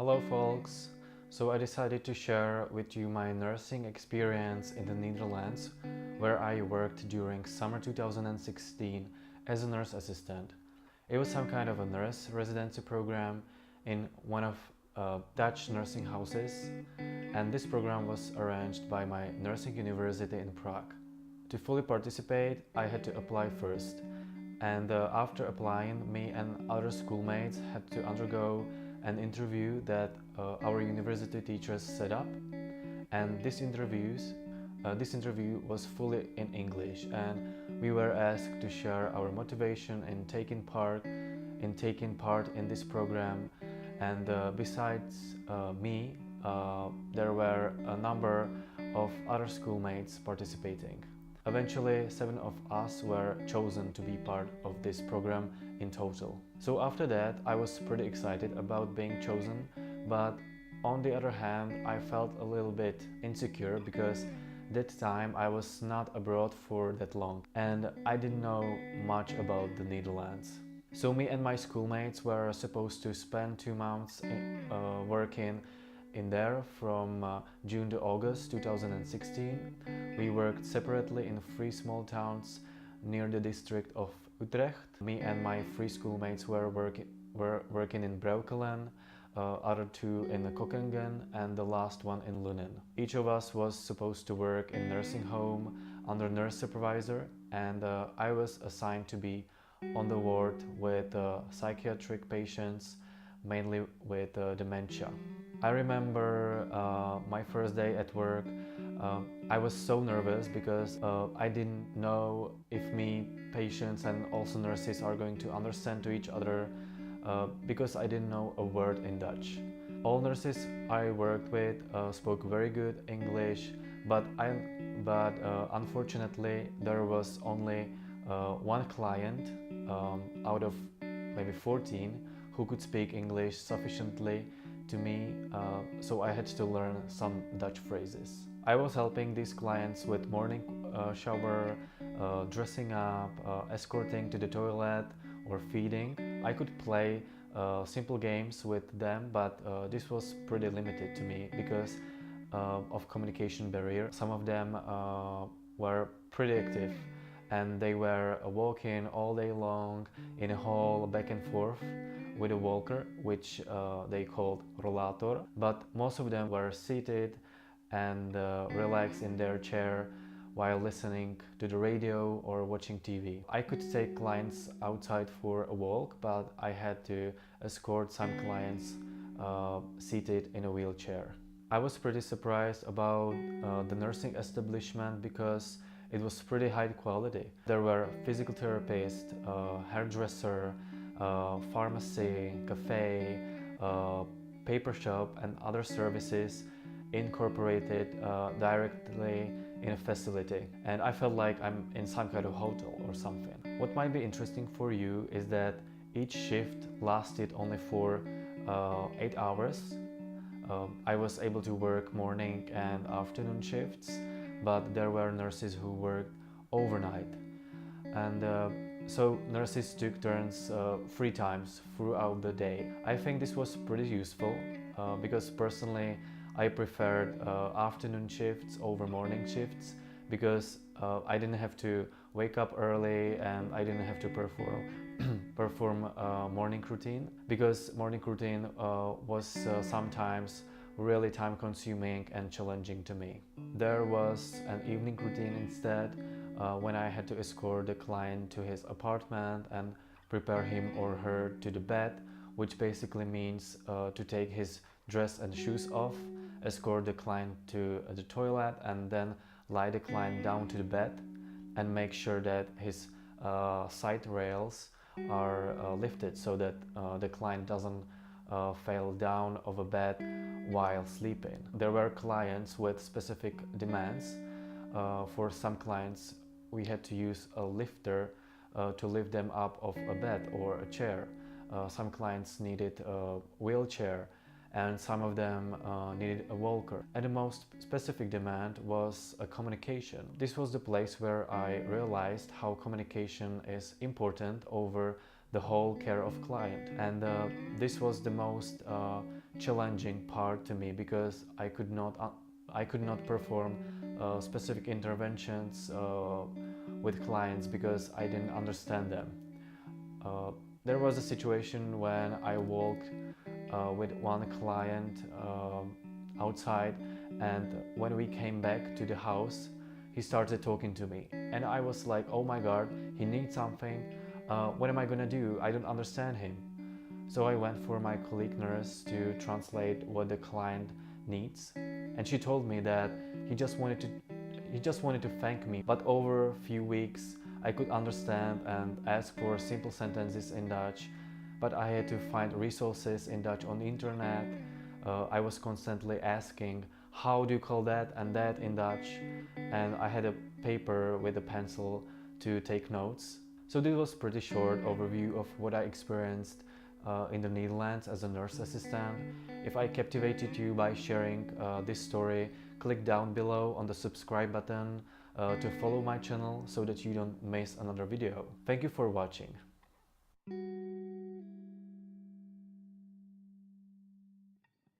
Hello folks! So I decided to share with you my nursing experience in the Netherlands, where I worked during summer 2016 as a nurse assistant. It was some kind of a nurse residency program in one of Dutch nursing houses, and this program was arranged by my nursing university in Prague. To fully participate, I had to apply first, and after applying, me and other schoolmates had to undergo an interview that our university teachers set up, and this interview was fully in English, and we were asked to share our motivation in taking part in this program. And besides me, there were a number of other schoolmates participating. Eventually, 7 of us were chosen to be part of this program in total. So after that, I was pretty excited about being chosen, but on the other hand, I felt a little bit insecure because that time I was not abroad for that long and I didn't know much about the Netherlands. So me and my schoolmates were supposed to spend 2 months working in there from June to August 2016. We worked separately in 3 small towns near the district of Utrecht. Me and my 3 schoolmates were working in Breukelen, other 2 in Kokkengen, and the last one in Lunen. Each of us was supposed to work in nursing home under nurse supervisor, and I was assigned to be on the ward with psychiatric patients, mainly with dementia. I remember my first day at work. I was so nervous because I didn't know if me, patients and also nurses are going to understand to each other because I didn't know a word in Dutch. All nurses I worked with spoke very good English, but unfortunately there was only one client out of maybe 14 who could speak English sufficiently to me, so I had to learn some Dutch phrases. I was helping these clients with morning shower, dressing up, escorting to the toilet or feeding. I could play simple games with them, but this was pretty limited to me because of communication barrier. Some of them were pretty active and they were walking all day long in a hall back and forth with a walker, which they called rollator, but most of them were seated and relaxed in their chair while listening to the radio or watching TV. I could take clients outside for a walk, but I had to escort some clients seated in a wheelchair. I was pretty surprised about the nursing establishment because it was pretty high quality. There were physical therapists, hairdresser, pharmacy, cafe, paper shop and other services incorporated directly in a facility, and I felt like I'm in some kind of hotel or something. What might be interesting for you is that each shift lasted only for 8 hours. I was able to work morning and afternoon shifts, but there were nurses who worked overnight, and so nurses took turns 3 times throughout the day. I think this was pretty useful because personally I preferred afternoon shifts over morning shifts because I didn't have to wake up early and I didn't have to perform morning routine, because morning routine was sometimes really time consuming and challenging to me. There was an evening routine instead, when I had to escort the client to his apartment and prepare him or her to the bed, which basically means to take his dress and shoes off, escort the client to the toilet and then lie the client down to the bed and make sure that his side rails are lifted so that the client doesn't fall down of a bed while sleeping. There were clients with specific demands. For some clients we had to use a lifter to lift them up of a bed or a chair. Some clients needed a wheelchair and some of them needed a walker. And the most specific demand was a communication. This was the place where I realized how communication is important over the whole care of client. And this was the most challenging part to me, because I could not perform specific interventions with clients because I didn't understand them. There was a situation when I walked with one client outside, and when we came back to the house, he started talking to me, and I was like, oh my god, he needs something. What am I gonna do? I don't understand him. So I went for my colleague nurse to translate what the client needs, and she told me that he just wanted to thank me. But over a few weeks I could understand and ask for simple sentences in Dutch, but I had to find resources in Dutch on the internet. I was constantly asking, how do you call that and that in Dutch? And I had a paper with a pencil to take notes. So this was a pretty short overview of what I experienced in the Netherlands as a nurse assistant. If I captivated you by sharing this story, click down below on the subscribe button to follow my channel so that you don't miss another video. Thank you for watching.